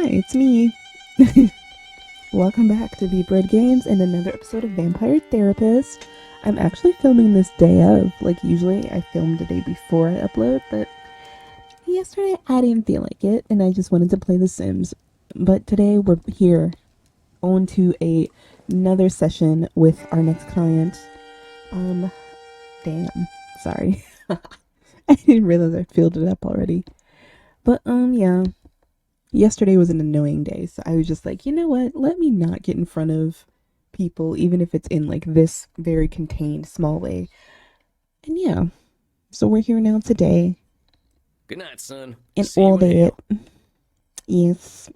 Hi, it's me. Welcome back to the Bread Games and another episode of Vampire Therapist. I'm actually filming this day of. Like, usually I film the day before I upload, but yesterday I didn't feel like it and I just wanted to play The Sims. But today we're here on to another session with our next client. Damn. Sorry. I didn't realize I filled it up already. But, yeah. Yesterday was an annoying day, so I was just like, you know what? Let me not get in front of people, even if it's in like this very contained, small way. And yeah, so we're here now today. Good night, son. And all day yes.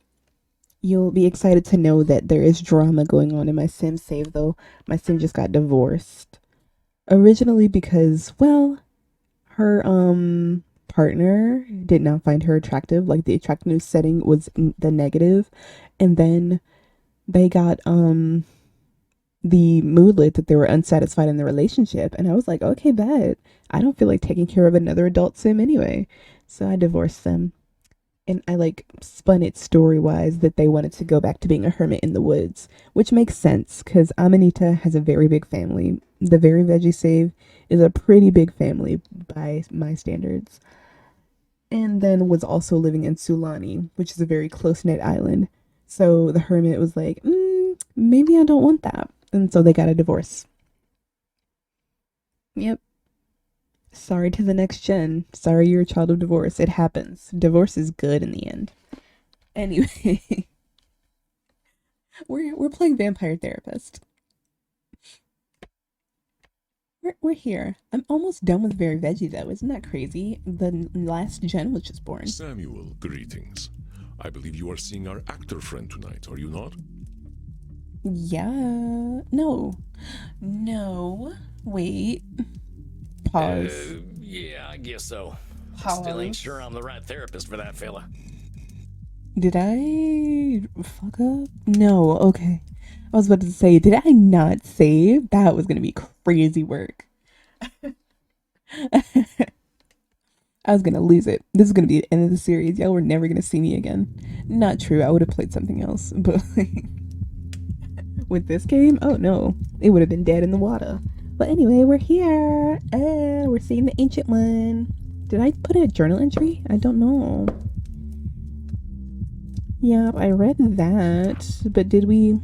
You'll be excited to know that there is drama going on in my sim save, though. My sim just got divorced. Originally because, well, her, partner did not find her attractive. Like, the attractiveness setting was the negative, and then they got the moodlet that they were unsatisfied in the relationship, and I was like, okay, bet. I don't feel like taking care of another adult sim anyway, so I divorced them. And I like spun it story wise that they wanted to go back to being a hermit in the woods, which makes sense because Amanita has a very big family. The Very Veggie Save is a pretty big family by my standards, and then was also living in Sulani, which is a very close-knit island. So the hermit was like, maybe I don't want that. And so they got a divorce. Yep. Sorry to the next gen. Sorry you're a child of divorce. It happens. Divorce is good in the end. Anyway, we're playing Vampire Therapist. We're here. I'm almost done with Very Veggie, though. Isn't that crazy? The last gen was just born. Samuel, greetings. I believe you are seeing our actor friend tonight, are you not? Yeah. No. Wait. Pause. Yeah, I guess so. Pause. Still ain't sure I'm the right therapist for that fella. Did I fuck up? No. Okay. I was about to say, did I not save? That was gonna be crazy work. I was gonna lose it. This is gonna be the end of the series. Y'all were never gonna see me again. Not true. I would have played something else, but like, with this game, oh no, it would have been dead in the water. But anyway, we're here. We're seeing the ancient one. Did I put a journal entry? I don't know. Yeah, I read that, but did we?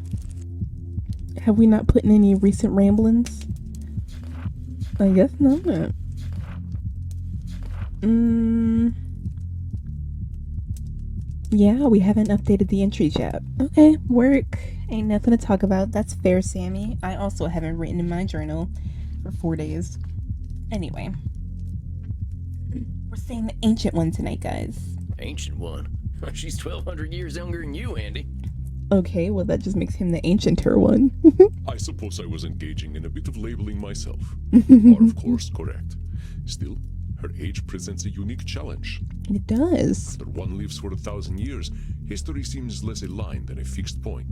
Have we not put in any recent ramblings? I guess not. Yeah, we haven't updated the entries yet. Okay, work. Ain't nothing to talk about. That's fair, Sammy. I also haven't written in my journal for 4 days. Anyway. We're seeing the ancient one tonight, guys. Ancient one? She's 1,200 years younger than you, Andy. Okay, well that just makes him the ancienter one. I suppose I was engaging in a bit of labeling myself. You are, of course, correct. Still, her age presents a unique challenge. It does. After one lives for 1,000 years, history seems less a line than a fixed point.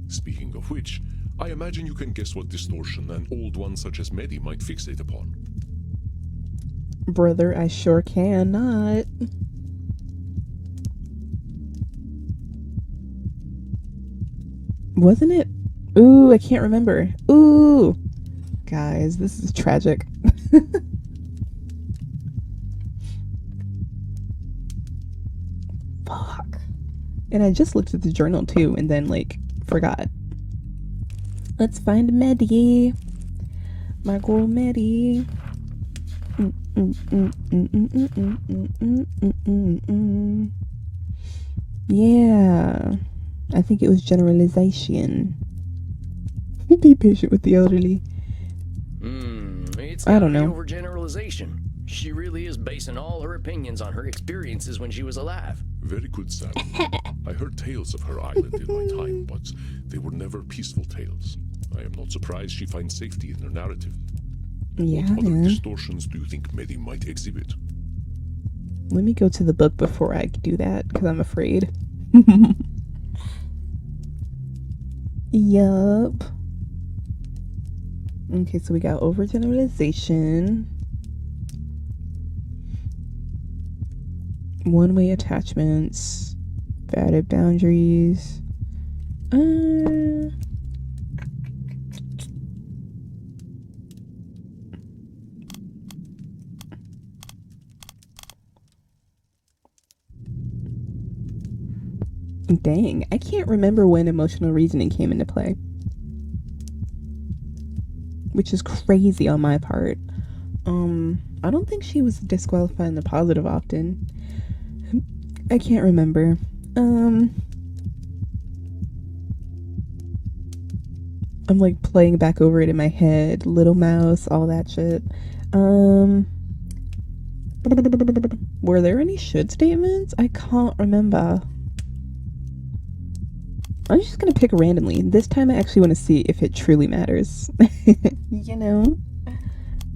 Speaking of which, I imagine you can guess what distortion an old one such as Meddy might fixate upon. Brother, I sure cannot. Wasn't it? Ooh, I can't remember. Ooh. Guys, this is tragic. Fuck. And I just looked at the journal too and then like forgot. Let's find Meddy. My girl Meddy. Yeah. I think it was generalization. Be patient with the elderly. It's I don't know. Overgeneralization. She really is basing all her opinions on her experiences when she was alive. Very good, Sam. I heard tales of her island in my time, but they were never peaceful tales. I am not surprised she finds safety in her narrative. Yeah. What other distortions do you think Meddy might exhibit? Let me go to the book before I do that, because I'm afraid. Yup. Okay, so we got overgeneralization. One-way attachments. added boundaries. Dang, I can't remember when emotional reasoning came into play. Which is crazy on my part. I don't think she was disqualified in the positive often. I can't remember. I'm like playing back over it in my head. Little Mouse, all that shit. Were there any should statements? I can't remember. I'm just gonna pick randomly. This time I actually want to see if it truly matters. You know?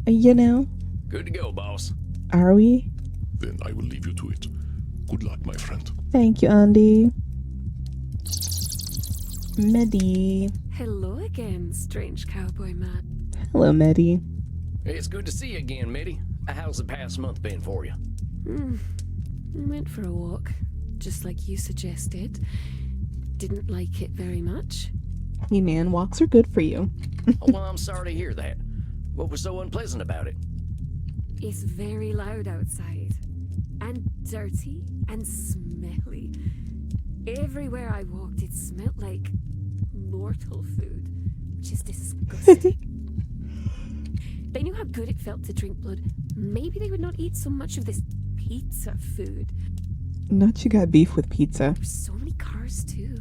You know? Good to go, boss. Are we? Then I will leave you to it. Good luck, my friend. Thank you, Andy. Meddy. Hello again, strange cowboy man. Hello, Meddy. It's good to see you again, Meddy. How's the past month been for you? I went for a walk, just like you suggested. Didn't like it very much. Hey man, walks are good for you. Oh, well, I'm sorry to hear that. What was so unpleasant about it? It's very loud outside, and dirty, and smelly. Everywhere I walked, it smelled like mortal food, which is disgusting. They knew how good it felt to drink blood. Maybe they would not eat so much of this pizza food. Not you got beef with pizza. There's so many cars, too.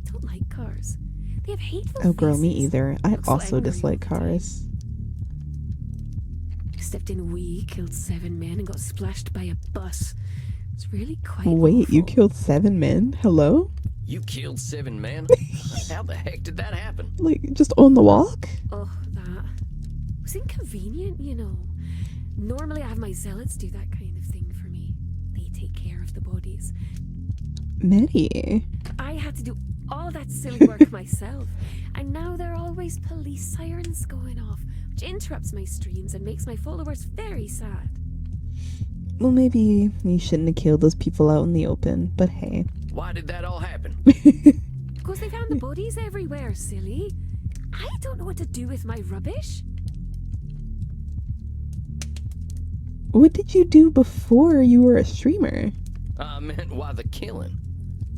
I don't like cars. They have hateful Oh girl, me faces. either. I Look so also angry dislike all the time. cars. Stepped in a wee, killed 7 men, and got splashed by a bus. It's really quite Wait, you awful. killed 7 men? Hello? You killed 7 men? How the heck did that happen? Like, just on the walk? Oh, that was inconvenient, you know. Normally I have my zealots do that kind of thing for me. They take care of the bodies. Meddy. I had to do all that silly work myself. And now there are always police sirens going off, which interrupts my streams and makes my followers very sad. Well, maybe you shouldn't have killed those people out in the open, but hey. Why did that all happen? Because they found the bodies everywhere, silly. I don't know what to do with my rubbish. What did you do before you were a streamer? I meant, why the killing?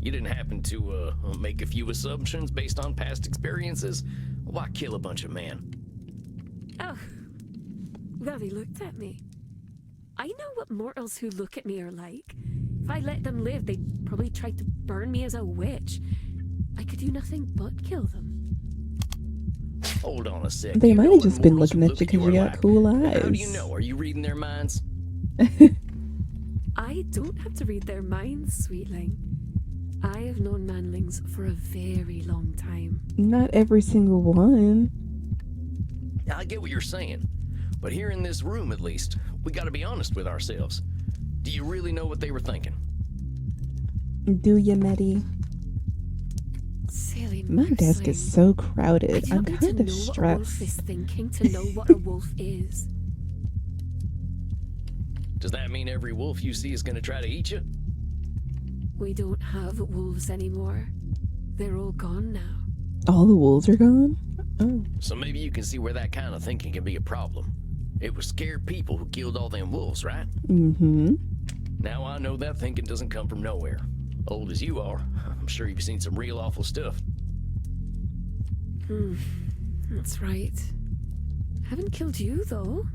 You didn't happen to, make a few assumptions based on past experiences? Why kill a bunch of men? Oh, well, they looked at me. I know what mortals who look at me are like. If I let them live, they'd probably try to burn me as a witch. I could do nothing but kill them. Hold on a sec. They You might know have when just been mortals looking who at you look because you are got like. cool eyes. How do you know? Are you reading their minds? I don't have to read their minds, sweetling. I have known manlings for a very long time. Not every single one. I get what you're saying, but here in this room, at least, we gotta be honest with ourselves. Do you really know what they were thinking? Do you, Meddy? Silly My desk is mousling. so I crowded. do I'm not need to kind know of what a wolf is stressed. thinking to know what a wolf is. Does that mean every wolf you see is gonna try to eat you? We don't have wolves anymore. They're all gone now. All the wolves are gone? Oh. So maybe you can see where that kind of thinking can be a problem. It was scared people who killed all them wolves, right? Mm-hmm. Now I know that thinking doesn't come from nowhere. Old as you are, I'm sure you've seen some real awful stuff. That's right. Haven't killed you, though.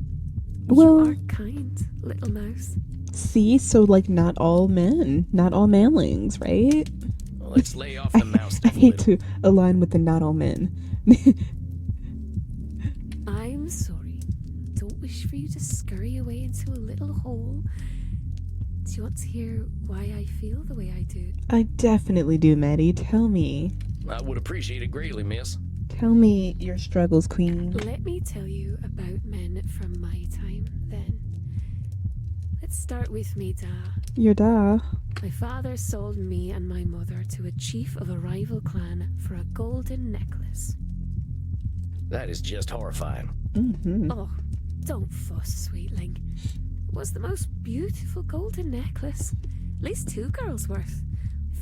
Well- You are kind, little mouse. See, so like not all men, not all manlings, right? Well, let's lay off the mouse I stuff a hate little. to align with the not all men. I'm sorry. Don't wish for you to scurry away into a little hole. Do you want to hear why I feel the way I do? I definitely do, Meddy. Tell me. I would appreciate it greatly, miss. Tell me your struggles, queen. Let me tell you about men from my time, then. Let's start with me, Da. Your da. My father sold me and my mother to a chief of a rival clan for a golden necklace. That is just horrifying. Mm-hmm. Oh, don't fuss, sweetling. It was the most beautiful golden necklace. At least 2 girls' worth.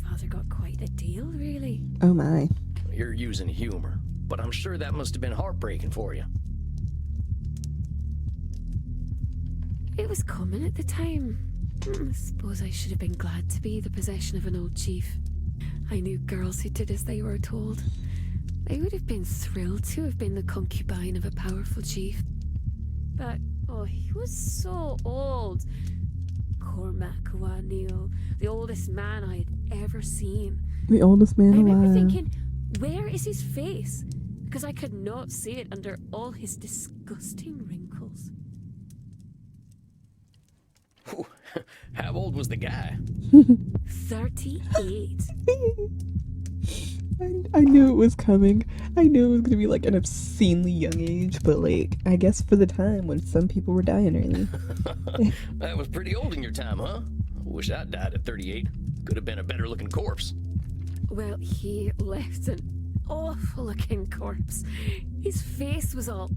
My father got quite a deal, really. Oh my. You're using humor, but I'm sure that must have been heartbreaking for you. It was common at the time. I suppose I should have been glad to be the possession of an old chief. I knew girls who did as they were told. They would have been thrilled to have been the concubine of a powerful chief. But, oh, he was so old. Cormac O'Neill, the oldest man I had ever seen. The oldest man I remember alive. thinking, where is his face? Because I could not see it under all his disgusting wrinkles. Whew. How old was the guy? 38. I knew it was coming. I knew it was gonna be like an obscenely young age, but like, I guess for the time when some people were dying early. That was pretty old in your time, huh? Wish I died at 38. Could have been a better looking corpse. Well, he left an awful looking corpse. His face was all.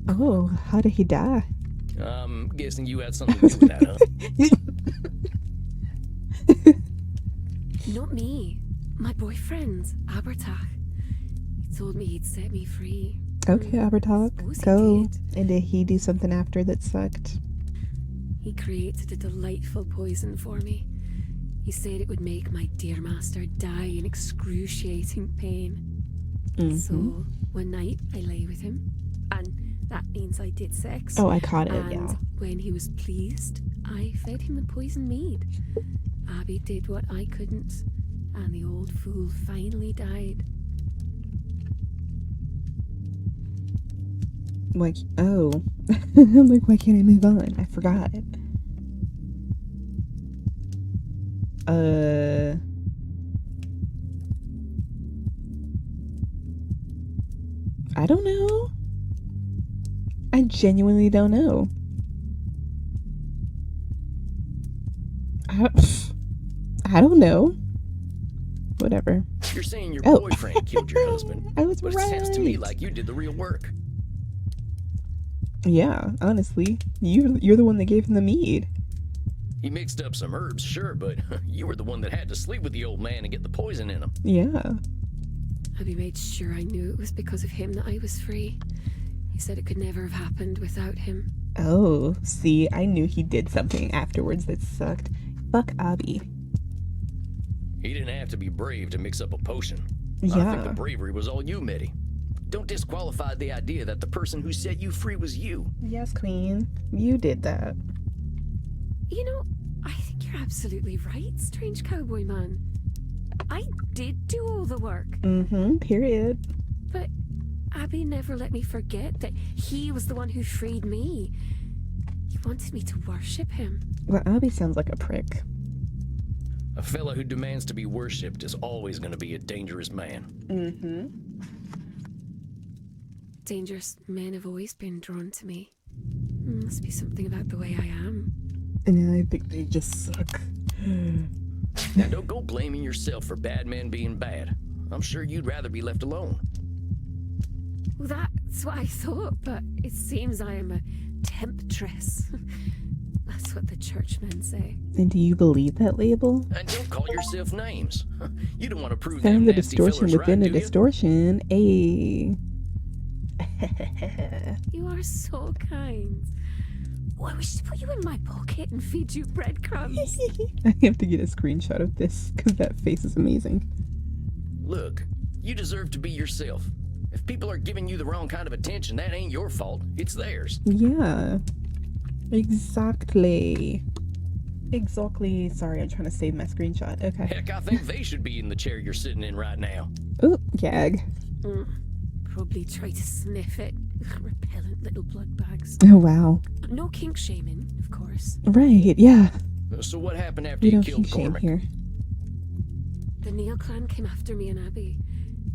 Oh, how did he die? I'm guessing you had something to do with that, huh? Not me. My boyfriend, Abertach. He told me he'd set me free. Okay, Abertalk, Suppose he go. did. And did he do something after that sucked? He created a delightful poison for me. He said it would make my dear master die in excruciating pain. So, one night I lay with him, and that means I did sex. Oh, I caught it, And yeah. when he was pleased, I fed him the poison mead. Abby did what I couldn't, and the old fool finally died. Like, oh. I'm like, why can't I move on? I forgot. I don't know. I genuinely don't know. I don't know. Whatever. You're saying your Oh. boyfriend killed your husband. I was But right. it sounds to me like you did the real work. Yeah, honestly, you're the one that gave him the mead. He mixed up some herbs, sure, but you were the one that had to sleep with the old man and get the poison in him. Yeah. Abby made sure I knew it was because of him that I was free. He said it could never have happened without him. Oh, see, I knew he did something afterwards that sucked. Fuck Abby. He didn't have to be brave to mix up a potion. I think Yeah. the bravery was all you, Meddy. Don't disqualify the idea that the person who set you free was you. Yes, Queen. You did that. You know, I think you're absolutely right, strange cowboy man. I did do all the work, Mm-hmm. Period. but Abby never let me forget that he was the one who freed me. He wanted me to worship him. Well, Abby sounds like a prick. A fella who demands to be worshipped is always going to be a dangerous man. Mm-hmm. Dangerous men have always been drawn to me. Must be something about the way I am. And I think they just suck. Now, don't go blaming yourself for bad men being bad. I'm sure you'd rather be left alone. Well, that's what I thought, but it seems I am a temptress. That's what the churchmen say. And do you believe that label? And don't call yourself names. You don't want to prove them Found the nasty distortion fellers within right, a do you? distortion. Ayy. You are so kind. Oh, I wish to put you in my pocket and feed you breadcrumbs. I have to get a screenshot of this because that face is amazing. Look, you deserve to be yourself. If people are giving you the wrong kind of attention, that ain't your fault. It's theirs. Yeah. Exactly. Exactly. Sorry, I'm trying to save my screenshot. Okay. Heck, I think they should be in the chair you're sitting in right now. Ooh, gag. Probably try to sniff it. Repellent little blood bags. Oh, wow. No kink shaming, of course. Right, yeah. So what happened after We you don't killed kink shame Cormac? here. The Neil clan came after me and Abby.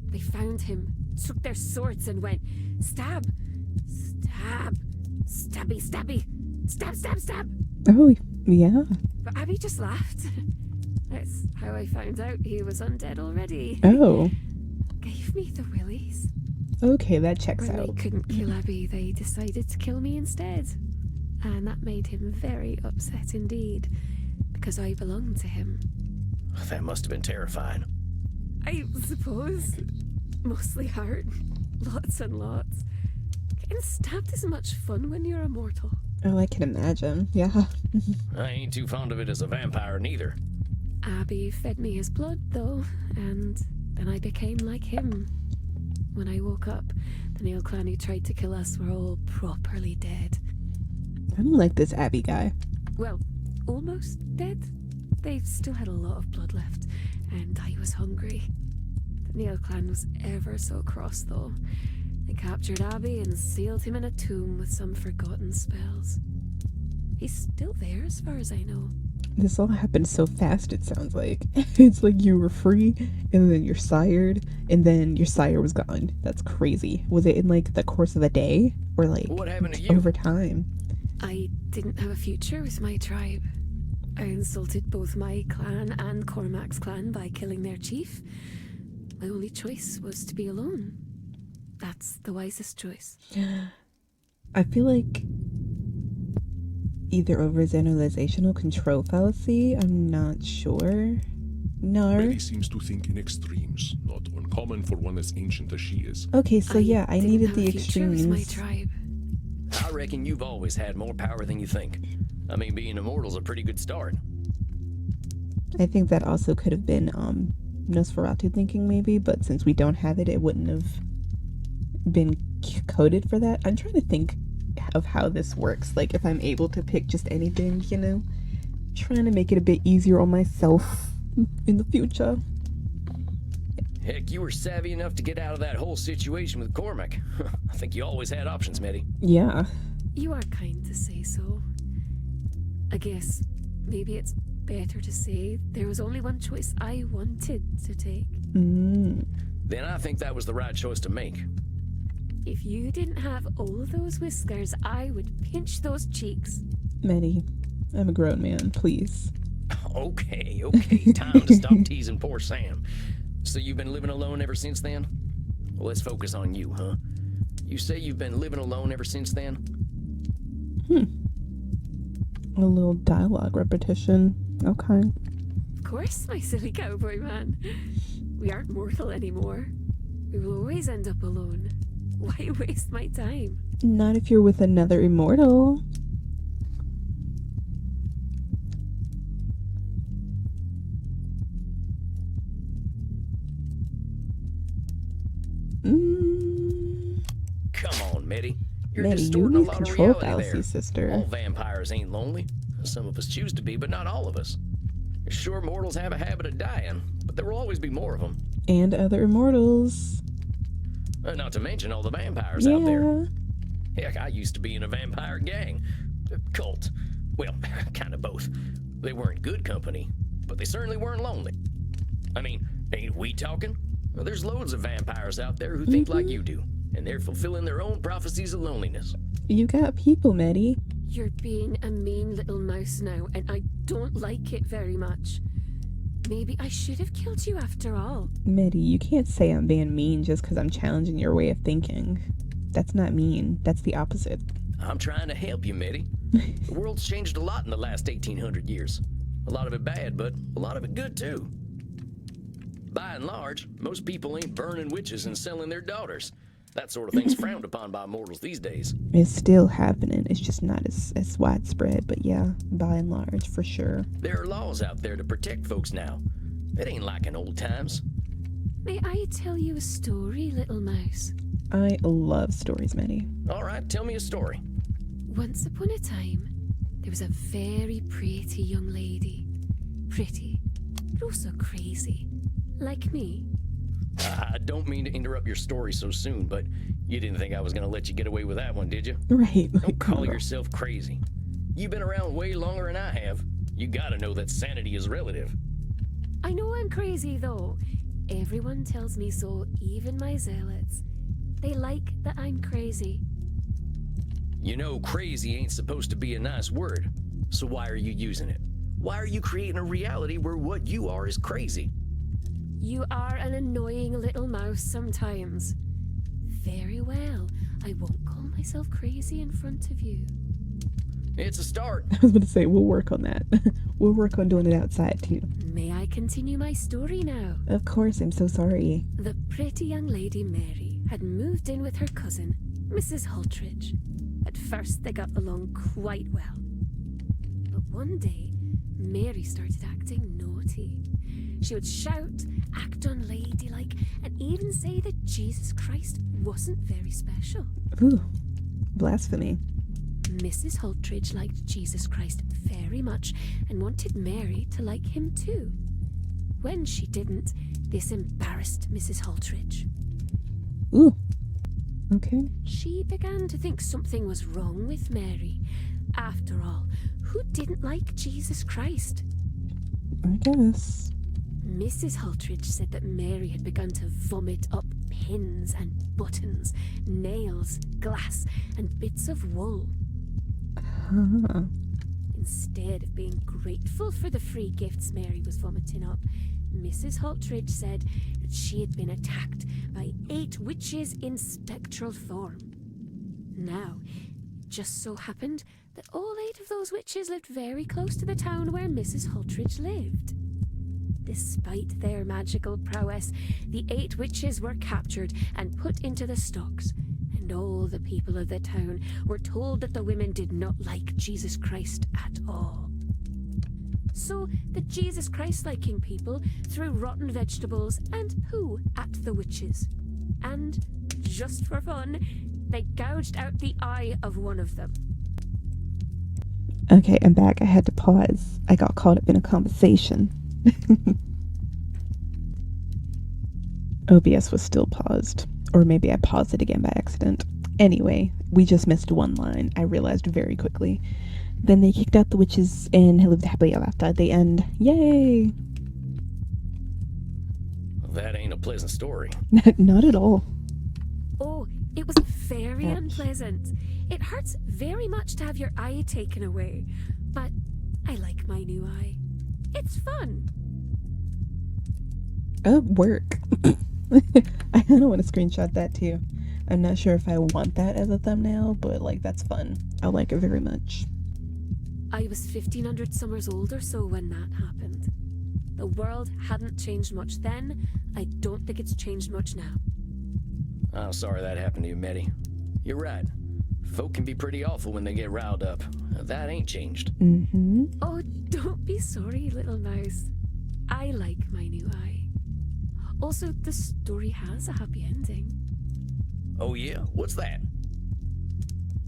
They found him, took their swords and went, stab, stab, stabby, stabby, stab, stab, stab. Oh, yeah. But Abby just laughed. That's how I found out he was undead already. Oh. Gave me the willies. Okay, that checks When out. they couldn't kill Abby, they decided to kill me instead. And that made him very upset indeed. because I belong to him. That must have been terrifying. I suppose. Mostly hard. Lots and lots. Getting stabbed is much fun when you're immortal. Oh, I can imagine. Yeah. I ain't too fond of it as a vampire neither. Abby fed me his blood, though, and then I became like him. When I woke up, the Nail Clan who tried to kill us were all properly dead. I don't like this Abby guy. Well, almost dead. They still had a lot of blood left, and I was hungry. The Nail Clan was ever so cross, though. They captured Abby and sealed him in a tomb with some forgotten spells. He's still there as far as I know. This all happened so fast, it sounds like. It's like you were free, and then you're sired, and then your sire was gone. That's crazy. Was it in, like, the course of a day? Or, like, What happened to you? over time? I didn't have a future with my tribe. I insulted both my clan and Cormac's clan by killing their chief. My only choice was to be alone. That's the wisest choice. I feel like either overgeneralization or control fallacy. I'm not sure. No. Meddy seems to think in extremes, not uncommon for one as ancient as she is. Okay, so yeah, I didn't needed have the a future with my extremes. tribe. I reckon you've always had more power than you think. I mean, being immortal's a pretty good start. I think that also could have been Nosferatu thinking maybe, but since we don't have it, it wouldn't have been coded for that. I'm trying to think of how this works. Like if I'm able to pick just anything, you know, trying to make it a bit easier on myself in the future. Heck, you were savvy enough to get out of that whole situation with Cormac. I think you always had options, Meddy. Yeah. You are kind to say so. I guess maybe it's better to say there was only one choice I wanted to take. Then I think that was the right choice to make. If you didn't have all those whiskers, I would pinch those cheeks. Meddy, I'm a grown man, please. Okay, time to stop teasing poor Sam. So you've been living alone ever since then? Well, let's focus on you, huh? You say you've been living alone ever since then? A little dialogue repetition. Okay. Of course, my silly cowboy man. We aren't mortal anymore. We will always end up alone. Why waste my time? Not if you're with another immortal. Come on, Meddy. You're Meddy, you distorting a need lot of control reality fallacy, there. sister. All vampires ain't lonely. Some of us choose to be, but not all of us. Sure, mortals have a habit of dying, but there will always be more of them. And other immortals. Not to mention all the vampires Yeah. out there. Heck, I used to be in a vampire gang. A cult. Well, kind of both. They weren't good company, but they certainly weren't lonely. I mean, ain't we talking? Well, there's loads of vampires out there who think like you do, and they're fulfilling their own prophecies of loneliness. You got people, Meddy. You're being a mean little mouse now, and I don't like it very much. Maybe I should have killed you after all. Meddy, you can't say I'm being mean just because I'm challenging your way of thinking. That's not mean. That's the opposite. I'm trying to help you, Meddy. The world's changed a lot in the last 1800 years. A lot of it bad, but a lot of it good too. By and large, most people ain't burning witches and selling their daughters. That sort of thing's frowned upon by mortals these days. It's still happening. It's just not as widespread, but yeah, by and large, for sure. There are laws out there to protect folks now. It ain't like in old times. May I tell you a story, little mouse? I love stories, Meddy. All right, tell me a story. Once upon a time, there was a very pretty young lady. Pretty, but also crazy. Like me. I don't mean to interrupt your story so soon, but you didn't think I was going to let you get away with that one, did you? Right. Don't call come on. yourself crazy. You've been around way longer than I have. You gotta know that sanity is relative. I know I'm crazy, though. Everyone tells me so, even my zealots. They like that I'm crazy. You know, crazy ain't supposed to be a nice word. So why are you using it? Why are you creating a reality where what you are is crazy? You are an annoying little mouse sometimes. Very well. I won't call myself crazy in front of you. It's a start. I was going to say, we'll work on that. We'll work on doing it outside, too. May I continue my story now? Of course, I'm so sorry. The pretty young lady Mary had moved in with her cousin, Mrs. Hultridge. At first, they got along quite well. But one day, Mary started acting naughty. She would shout, act unladylike, and even say that Jesus Christ wasn't very special. Ooh, blasphemy. Mrs. Hultridge liked Jesus Christ very much and wanted Mary to like him too. When she didn't, this embarrassed Mrs. Hultridge. Ooh, okay. She began to think something was wrong with Mary. After all, who didn't like Jesus Christ? I guess. Mrs. Hultridge said that Mary had begun to vomit up pins and buttons, nails, glass, and bits of wool. Huh. Instead of being grateful for the free gifts Mary was vomiting up, Mrs. Hultridge said that she had been attacked by 8 witches in spectral form. Now, it just so happened that all 8 of those witches lived very close to the town where Mrs. Hultridge lived. Despite their magical prowess, the 8 witches were captured and put into the stocks, and all the people of the town were told that the women did not like Jesus Christ at all. So the Jesus Christ-liking people threw rotten vegetables and poo at the witches. And, just for fun, they gouged out the eye of one of them. Okay, I'm back. I had to pause. I got caught up in a conversation. OBS was still paused. Or maybe I paused it again by accident. Anyway, we just missed one line. I realized very quickly. Then they kicked out the witches and lived happily ever after at the end. Yay! Well, that ain't a pleasant story. Not at all. Oh, it was very unpleasant. It hurts very much to have your eye taken away. But I like my new eye. It's fun. Work. I kind of want to screenshot that too. I'm not sure if I want that as a thumbnail, but like that's fun. I like it very much. I was 1500 summers old or so when that happened. The world hadn't changed much then. I don't think it's changed much now. I'm sorry that happened to you, Meddy. You're right. Folk can be pretty awful when they get riled up. That ain't changed. Mm-hmm. Oh, don't be sorry, little mouse. I like my new eye. Also, the story has a happy ending. Oh yeah? What's that?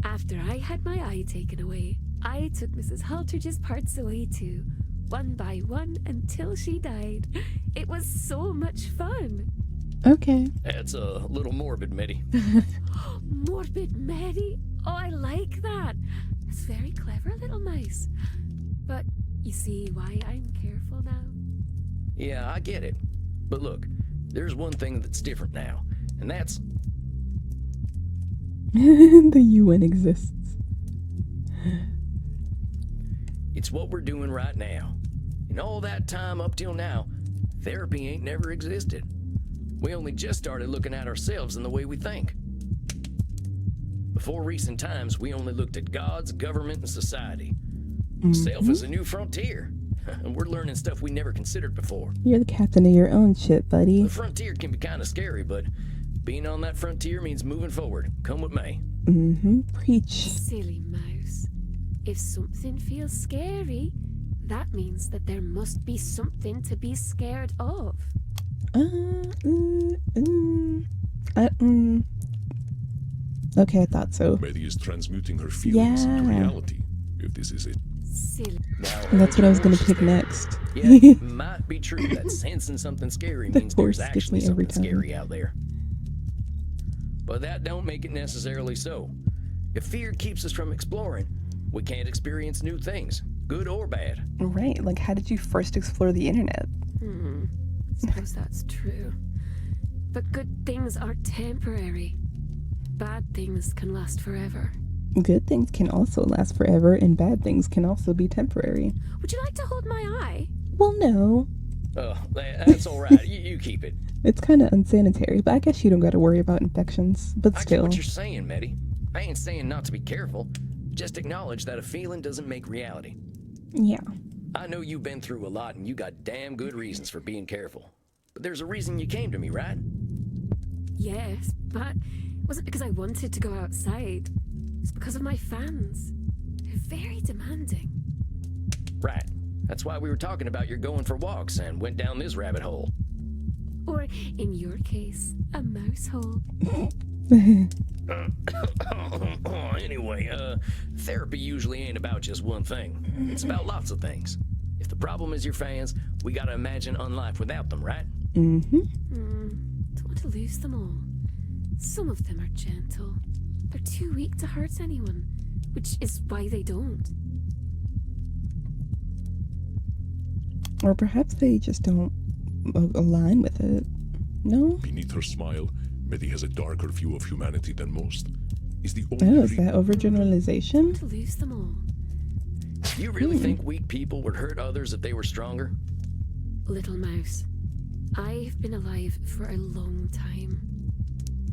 After I had my eye taken away, I took Mrs. Hultridge's parts away too, one by one until she died. It was so much fun. Okay. That's a little morbid, Meddy. Morbid Meddy? Oh, I like that. That's very clever, little mouse. But you see why I'm careful now? Yeah, I get it. But look, there's one thing that's different now, and that's... The UN exists. It's what we're doing right now. In all that time up till now, therapy ain't never existed. We only just started looking at ourselves in the way we think. Before recent times, we only looked at gods, government, and society. Self is a new frontier. And we're learning stuff we never considered before. You're the captain of your own ship, buddy. The frontier can be kind of scary, but being on that frontier means moving forward. Come with me. Mm-hmm. Preach. Silly mouse. If something feels scary, that means that there must be something to be scared of. Okay, I thought so. Meddy is transmuting her feelings into Yeah. reality, if this is it. Silly. Now, That's what I was gonna horses pick there. next. Yeah, it might be true that sensing something scary The means there's horse gets actually me every something time. scary out there. But that don't make it necessarily so. If fear keeps us from exploring, we can't experience new things, good or bad. Right, like how did you first explore the internet? Suppose that's true. But good things are temporary. Bad things can last forever. Good things can also last forever, and bad things can also be temporary. Would you like to hold my eye? Well, no. Oh, that's all right. You keep it. It's kind of unsanitary, but I guess you don't got to worry about infections. But I get still. what you're saying, Meddy. I ain't saying not to be careful. Just acknowledge that a feeling doesn't make reality. Yeah. I know you've been through a lot and you got damn good reasons for being careful. But there's a reason you came to me, right? Yes, but it wasn't because I wanted to go outside. It's because of my fans. They're very demanding. Right. That's why we were talking about your going for walks and went down this rabbit hole. Or, in your case, a mouse hole. Anyway, therapy usually ain't about just one thing. It's about lots of things. If the problem is your fans, we gotta imagine unlife without them, right? Mm-hmm. Don't want to lose them all. Some of them are gentle. They're too weak to hurt anyone, which is why they don't. Or perhaps they just don't align with it. No? Beneath her smile, Meddy has a darker view of humanity than most. Is the only Oh, is that overgeneralization? To lose them all. You really think weak people would hurt others if they were stronger? Little mouse, I've been alive for a long time.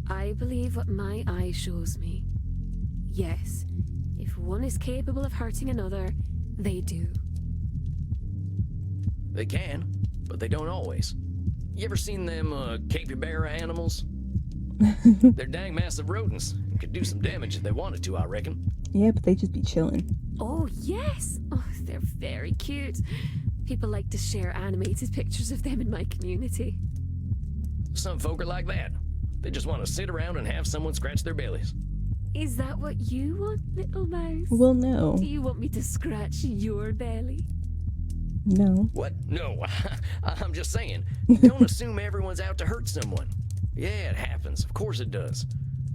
I believe what my eye shows me. Yes, if one is capable of hurting another, they do. They can, but they don't always. You ever seen them capybara animals? They're dang massive rodents and could do some damage if they wanted to, I reckon. Yeah, but they just be chilling. Oh, yes! Oh, they're very cute. People like to share animated pictures of them in my community. Some folk are like that. They just want to sit around and have someone scratch their bellies. Is that what you want, little mouse? Well, no. Do you want me to scratch your belly? No. What? No, I'm just saying. Don't assume everyone's out to hurt someone. Yeah, it happens. Of course it does.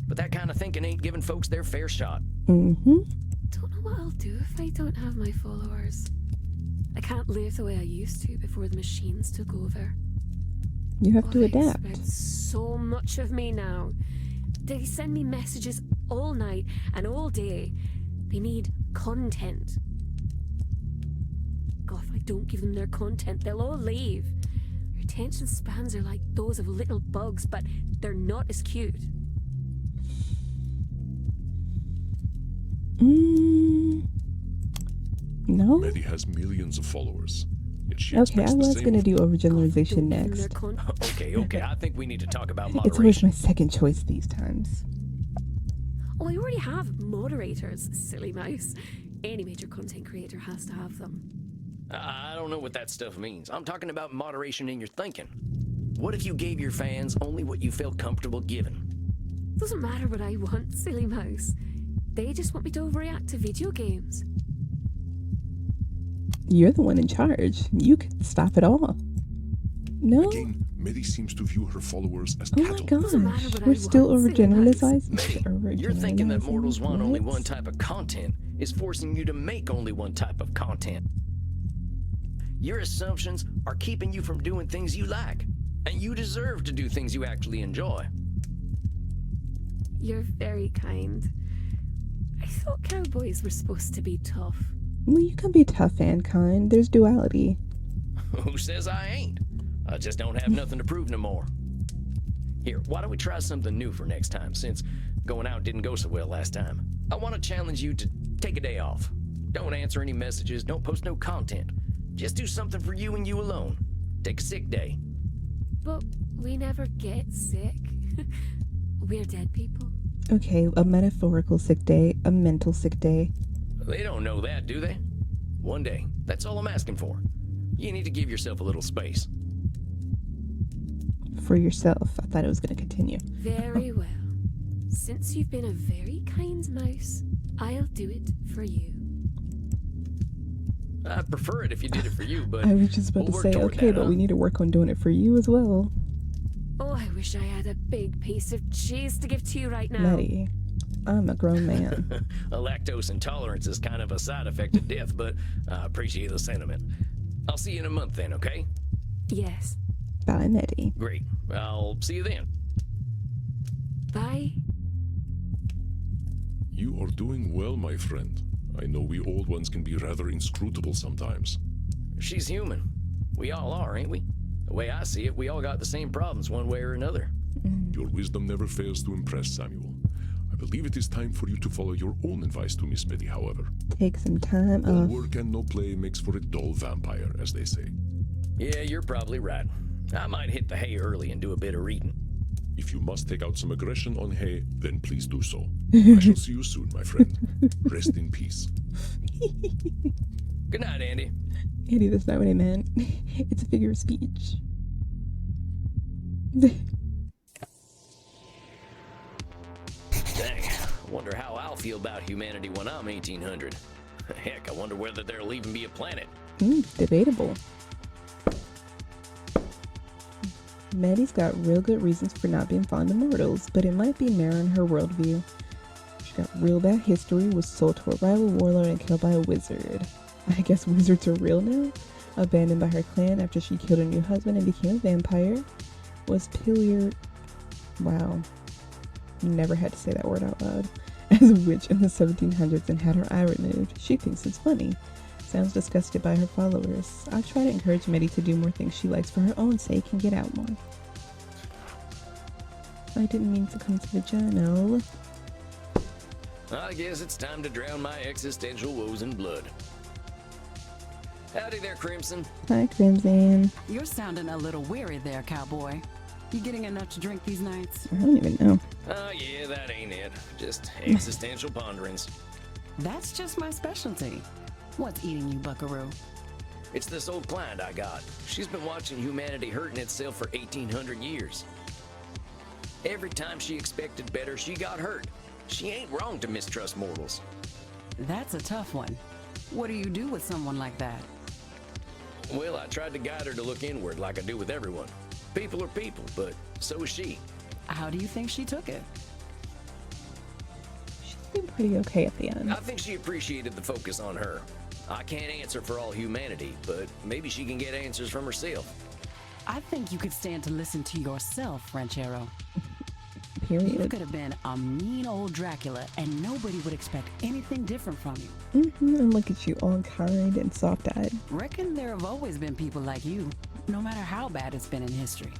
But that kind of thinking ain't giving folks their fair shot. Mm-hmm. Don't know what I'll do if I don't have my followers. I can't live the way I used to before the machines took over. You have to They adapt. expect so much of me now. They send me messages all night and all day. They need content. God, if I don't give them their content, they'll all leave. Their attention spans are like those of little bugs, but they're not as cute. No? Meddy has millions of followers. Yet she Okay, expects I the was same gonna of- do overgeneralization Don't give them their next. Okay, I think we need to talk about It's always moderation. my second choice these times. Oh, I already have moderators, silly mouse. Any major content creator has to have them. I don't know what that stuff means. I'm talking about moderation in your thinking. What if you gave your fans only what you felt comfortable giving? Doesn't matter what I want, silly mouse. They just want me to overreact to video games. You're the one in charge. You could stop it all. No? Again, Meddy seems to view her followers as Oh my cattle. Doesn't matter gosh. what I We're still want, silly overgeneralizing. You're thinking that mortals want only What? one type of content is forcing you to make only one type of content. Your assumptions are keeping you from doing things you like, and you deserve to do things you actually enjoy. You're very kind. I thought cowboys were supposed to be tough. Well, you can be tough and kind. There's duality. Who says I ain't? I just don't have nothing to prove no more. Here, why don't we try something new for next time, since going out didn't go so well last time. I want to challenge you to take a day off. Don't answer any messages, don't post no content. Just do something for you and you alone. Take a sick day. But we never get sick. We're dead people. Okay, a metaphorical sick day, a mental sick day. They don't know that, do they? One day. That's all I'm asking for. You need to give yourself a little space. For yourself. I thought it was going to continue. Very well. Since you've been a very kind mouse, I'll do it for you. I'd prefer it if you did it for you, but I was just about we'll to work say, toward okay, that, but huh? we need to work on doing it for you as well. Oh, I wish I had a big piece of cheese to give to you right now. Meddy, I'm a grown man. A lactose intolerance is kind of a side effect of death, but I appreciate the sentiment. I'll see you in a month then, okay? Yes. Bye, Meddy. Great. I'll see you then. Bye. You are doing well, my friend. I know we old ones can be rather inscrutable sometimes. She's human. We all are, ain't we? The way I see it, we all got the same problems one way or another. Your wisdom never fails to impress, Samuel. I believe it is time for you to follow your own advice to Miss Meddy, however. Take some time All off. work and no play makes for a dull vampire, as they say. Yeah, you're probably right. I might hit the hay early and do a bit of reading. If you must take out some aggression on Hay, then please do so. I shall see you soon, my friend. Rest in peace. Good night, Andy. Andy, that's not what I meant. It's a figure of speech. Dang, I wonder how I'll feel about humanity when I'm 1800. Heck, I wonder whether there'll even be a planet. Debatable. Meddy's got real good reasons for not being fond of mortals, but it might be mirroring her worldview. She got real bad history, was sold to a rival warlord and killed by a wizard. I guess wizards are real now? Abandoned by her clan after she killed her new husband and became a vampire. Was Pillier... Wow. Never had to say that word out loud. As a witch in the 1700s and had her eye removed. She thinks it's funny. Sounds disgusted by her followers. I try to encourage Meddy to do more things she likes for her own sake and get out more. I didn't mean to come to the journal. I guess it's time to drown my existential woes in blood. Howdy there, Crimson. Hi, Crimson. You're sounding a little weary there, cowboy. You getting enough to drink these nights? I don't even know. Oh, yeah, that ain't it. Just existential ponderings. That's just my specialty. What's eating you, buckaroo? It's this old client I got. She's been watching humanity hurting itself for 1,800 years. Every time she expected better, she got hurt. She ain't wrong to mistrust mortals. That's a tough one. What do you do with someone like that? Well, I tried to guide her to look inward like I do with everyone. People are people, but so is she. How do you think she took it? She seemed pretty okay at the end. I think she appreciated the focus on her. I can't answer for all humanity, but maybe she can get answers from herself. I think you could stand to listen to yourself, Ranchero. You Period. could have been a mean old Dracula and nobody would expect anything different from you. And look at you, all kind and soft-eyed. Reckon there have always been people like you, no matter how bad it's been in history.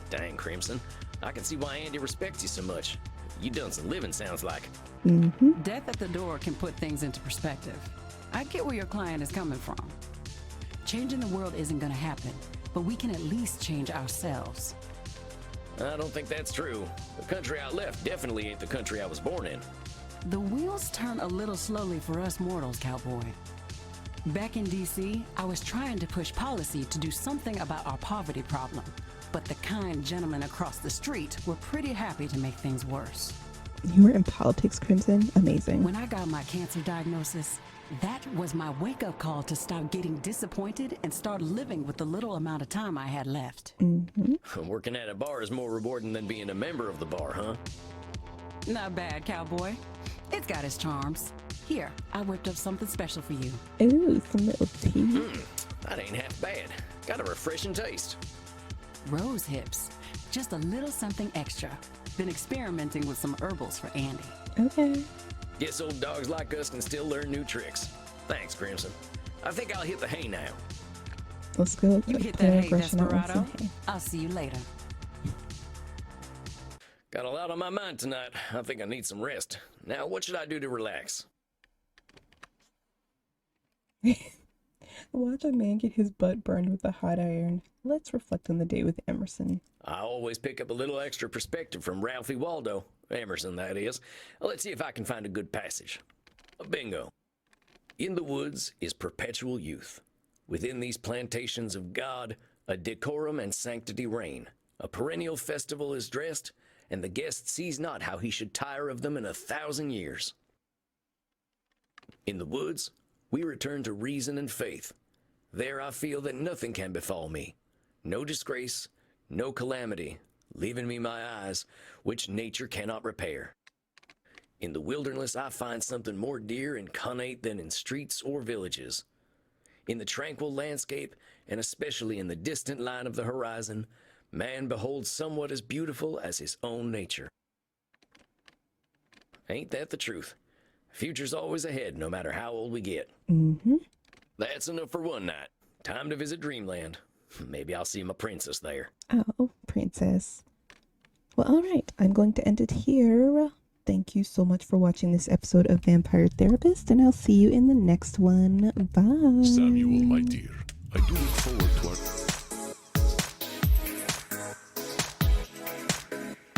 Dang, Crimson. I can see why Andy respects you so much. You done some living, sounds like. Death at the door can put things into perspective. I get where your client is coming from. Changing the world isn't gonna happen, but we can at least change ourselves. I don't think that's true. The country I left definitely ain't the country I was born in. The wheels turn a little slowly for us mortals, cowboy. Back in DC, I was trying to push policy to do something about our poverty problem, but the kind gentlemen across the street were pretty happy to make things worse. You were in politics, Crimson? Amazing. When I got my cancer diagnosis, that was my wake-up call to stop getting disappointed and start living with the little amount of time I had left. Working at a bar is more rewarding than being a member of the bar, huh? Not bad, cowboy. It's got its charms. Here, I whipped up something special for you. Ooh, some little tea. That ain't half bad. Got a refreshing taste. Rose hips. Just a little something extra. Been experimenting with some herbals for Andy. Okay. Guess old dogs like us can still learn new tricks. Thanks, Crimson. I think I'll hit the hay now. Let's go. You hit play that hay, aggression out with Desperado. some hay. I'll see you later. Got a lot on my mind tonight. I think I need some rest. Now, what should I do to relax? Watch a man get his butt burned with a hot iron. Let's reflect on the day with Emerson. I always pick up a little extra perspective from Ralphie Waldo. Emerson, that is. Let's see if I can find a good passage. Bingo. In the woods is perpetual youth. Within these plantations of God, a decorum and sanctity reign. A perennial festival is dressed, and the guest sees not how he should tire of them in 1,000 years. In the woods, we return to reason and faith. There I feel that nothing can befall me. No disgrace, no calamity, leaving me my eyes, which nature cannot repair. In the wilderness I find something more dear and connate than in streets or villages. In the tranquil landscape, and especially in the distant line of the horizon, man beholds somewhat as beautiful as his own nature. Ain't that the truth? Future's always ahead, no matter how old we get. That's enough for one night. Time to visit Dreamland. Maybe I'll see my princess there. Oh, princess. Well, all right. I'm going to end it here. Thank you so much for watching this episode of Vampire Therapist, and I'll see you in the next one. Bye. Samuel, my dear, I do look forward to our...